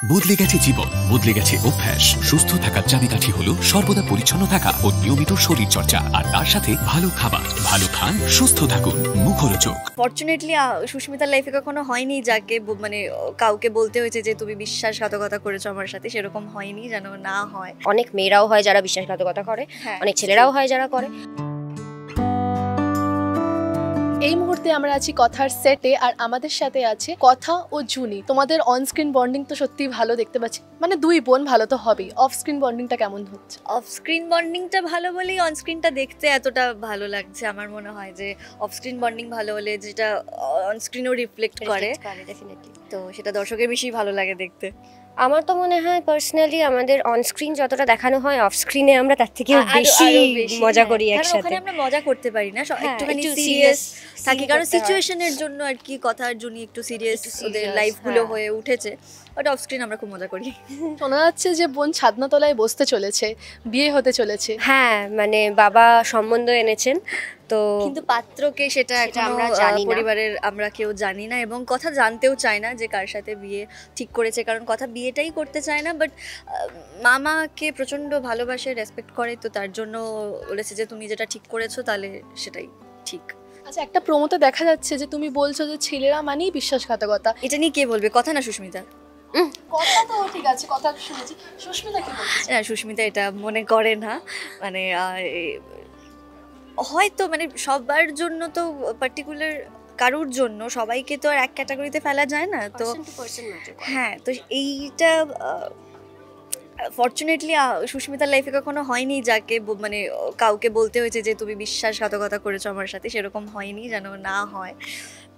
বদলে গেছে জীবন, বদলে গেছে অভ্যাস। সুস্থ থাকার চাবিকাঠি হলো সর্বদা পরিচ্ছন্ন থাকা ও নিয়মিত শরীর চর্চা, আর তার সাথে ভালো খাবার। ভালো খান, সুস্থ থাকুন, মুখরোচক। ফরচুনেটলি সুস্মিতার লাইফে কখনো হয়নি যাকে মানে কাউকে বলতে হয়েছে যে তুমি বিশ্বাসঘাতকতা করেছো আমার সাথে, সেরকম হয়নি, যেন না হয়। অনেক মেয়েরাও হয় যারা বিশ্বাসঘাতকতা করে, অনেক ছেলেরাও হয় যারা করে। এই মুহূর্তে আমরা আছি কথার সেটে, আর আমাদের সাথে আছে কথা ও জুনি। তোমাদের অন স্ক্রিন বন্ডিং তো সত্যি ভালো দেখতে পাচ্ছি, মানে দুই বোন ভালো তো হবেই। অফ স্ক্রিন বন্ডিংটা কেমন হচ্ছে? অফ স্ক্রিন বন্ডিংটা ভালো বলেই অন স্ক্রিনটা দেখতে এতটা ভালো লাগছে। আমার মনে হয় যে অফ স্ক্রিন বন্ডিং ভালো হলে যেটা অন স্ক্রিনও রিফ্লেক্ট করে, তো সেটা দর্শকের বেশি ভালো লাগে দেখতে। আমার তো মনে হয় পার্সোনালি আমাদের অন স্ক্রিন যতটা দেখানো হয়, অফ স্ক্রিনে আমরা তার থেকে বেশি মজা করি একসাথে। ওখানে আমরা মজা করতে পারি না, একটুখানি সিরিয়াস থাকি, কারণ সিচুয়েশনের জন্য আর কি। কথার জন্য একটু সিরিয়াস ওদের লাইফগুলো হয়ে উঠেছে, বাট অফ স্ক্রিন আমরা খুব মজা করি। শোনা যাচ্ছে যে বোন ছাদনাতলায় বসতে চলেছে, বিয়ে হতে চলেছে। হ্যাঁ, মানে বাবা সম্বন্ধ এনেছেন, তো কিন্তু পাত্রকে সেটা আমরা জানি না, পরিবারের আমরা কেউ জানি না, এবং কথা জানতেও চাই না যে কার সাথে বিয়ে ঠিক করেছে, কারণ কথা বিয়েটাই করতে চায় না। বাট মামাকে প্রচণ্ড ভালোবাসে, রেসপেক্ট করে, তো তার জন্য বলেছে যে তুমি যেটা ঠিক করেছো তাহলে সেটাই ঠিক। আচ্ছা, একটা প্রোমোতে দেখা যাচ্ছে যে তুমি বলছো যে ছেলেরা মানেই বিশ্বাসঘাতকতা। এটা নিয়ে কে বলবে? কথা না সুস্মিতা? কথা তো ঠিক আছে, কথা শুনেছি। সুস্মিতা কি বলছে? না, সুস্মিতা এটা মনে করে না, মানে হয়তো মানে সবার জন্য তো পার্টিকুলার কারুর জন্য সবাইকে তো আর এক ক্যাটাগরিতে ফেলা যায় না, তো হ্যাঁ, তো এইটা ফরচুনেটলি সুস্মিতার লাইফে কখনো হয়নি যাকে মানে কাউকে বলতে হয়েছে যে তুমি বিশ্বাসঘাতকতা করেছো আমার সাথে, সেরকম হয়নি, যেন না হয়।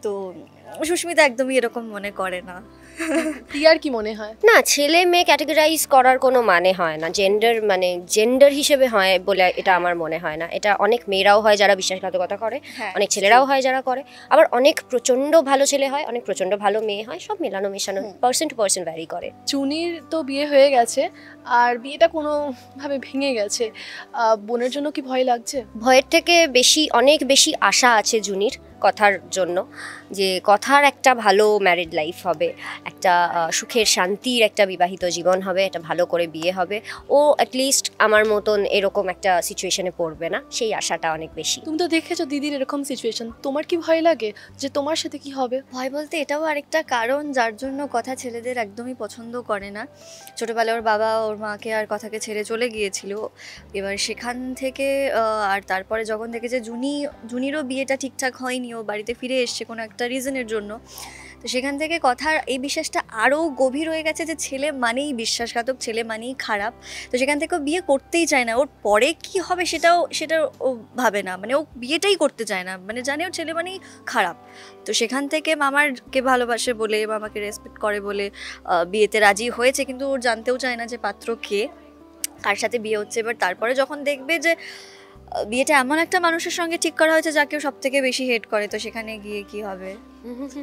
তো সুস্মিতা একদমই এরকম মনে করে না। টিয়ার কি মনে হয়? না, ছেলে মেয়ে ক্যাটাগরাইজ করার কোনো মানে হয় না, জেন্ডার মানে জেন্ডার হিসেবে হয় বলে এটা আমার মনে হয় না। এটা অনেক মেয়েরাও হয় যারা বিশ্বাসঘাতকতা করে, অনেক ছেলেরাও হয় যারা করে, আবার অনেক প্রচণ্ড ভালো ছেলে হয়, অনেক প্রচণ্ড ভালো মেয়ে হয়, সব মেলানো মেশানো, পার্সন টু পার্সন ভ্যারি করে। চুনির তো বিয়ে হয়ে গেছে, আর বিয়েটা কোনোভাবে ভেঙে গেছে, বোনের জন্য কি ভয় লাগছে? ভয়ের থেকে বেশি অনেক বেশি আশা আছে জুনির কথার জন্য, যে কথার একটা ভালো ম্যারিড লাইফ হবে, একটা সুখের শান্তির একটা বিবাহিত জীবন হবে, একটা ভালো করে বিয়ে হবে, ও অ্যাটলিস্ট আমার মতন এরকম একটা সিচুয়েশনে পড়বে না, সেই আশাটা অনেক বেশি। তুমি তো দেখেছো দিদির এরকম সিচুয়েশন, তোমার কি ভয় লাগে যে তোমার সাথে কি হবে? ভয় বলতে এটাও আরেকটা কারণ যার জন্য কথা ছেলেদের একদমই পছন্দ করে না। ছোটোবেলায় ওর বাবা ওর মাকে আর কথাকে ছেড়ে চলে গিয়েছিল, এবার সেখান থেকে আর তারপরে যখন দেখেছে জুনিরও বিয়েটা ঠিকঠাক হয়নি, ও বাড়িতে ফিরে এসছে কোনো একটা রিজনের জন্য, তো সেখান থেকে কথার এই বিশ্বাসটা আরও গভীর হয়ে গেছে যে ছেলে মানেই বিশ্বাসঘাতক, ছেলে মানেই খারাপ। তো সেখান থেকে ও বিয়ে করতেই চায় না, ওর পরে কি হবে সেটা ও ভাবে না, মানে ও বিয়েটাই করতে চায় না, মানে জানে ওর ছেলে মানেই খারাপ। তো সেখান থেকে মামারকে ভালোবাসে বলে, মামাকে রেসপেক্ট করে বলে বিয়েতে রাজি হয়েছে, কিন্তু ওর জানতেও চায় না যে পাত্র কে, কার সাথে বিয়ে হচ্ছে। এবার তারপরে যখন দেখবে যে বিয়েটা এমন একটা মানুষের সঙ্গে ঠিক করা হয়েছে যাকে সব থেকে বেশি হেট করে, তো সেখানে গিয়ে কি হবে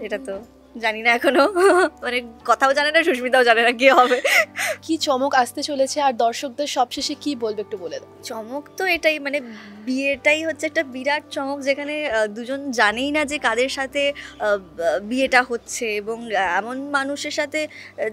এটা তো জানি না এখনো, মানে কথাও জানে না, সুস্মিতাও জানে না কি হবে। কি চমক আসতে চলেছে, আর দর্শকদের সবশেষে কি বলবে একটু বলে দাও। চমক তো এটাই, মানে বিয়েটাই হচ্ছে একটা বিরাট চমক, যেখানে দুজন জানেই না যে কাদের সাথে বিয়েটা হচ্ছে, এবং এমন মানুষের সাথে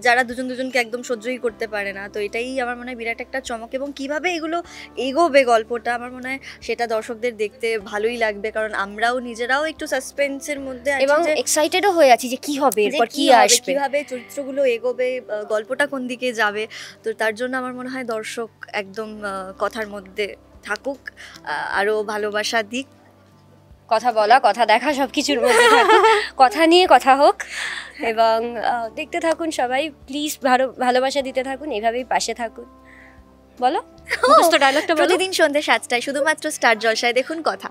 যারা দুজনকে একদম সহ্যই করতে পারে না। তো এটাই আমার মনে হয় বিরাট একটা চমক, এবং কিভাবে এগুলো এগোবে গল্পটা আমার মনে হয় সেটা দর্শকদের দেখতে ভালোই লাগবে, কারণ আমরাও নিজেরাও একটু সাসপেন্সের মধ্যে আছি এবং এক্সাইটেডও হয়ে আছি যে কি হবে, এরপর কি আসবে, কিভাবে চরিত্রগুলো এগোবে, গল্পটা কোন দিকে যাবে। তো তার জন্য আমার মনে হয় দর্শক একদম কথার মধ্যে থাকুক, আরও ভালোবাসা দিক, কথা বলা কথা দেখা সবকিছুর মধ্যে থাকুক, কথা নিয়ে কথা হোক, এবং দেখতে থাকুন সবাই, প্লিজ ভালোবাসা দিতে থাকুন, এইভাবেই পাশে থাকুন। বলো ডায়লগটা। প্রতিদিন সন্ধ্যে 7টায় শুধুমাত্র স্টার জলসায় দেখুন কথা।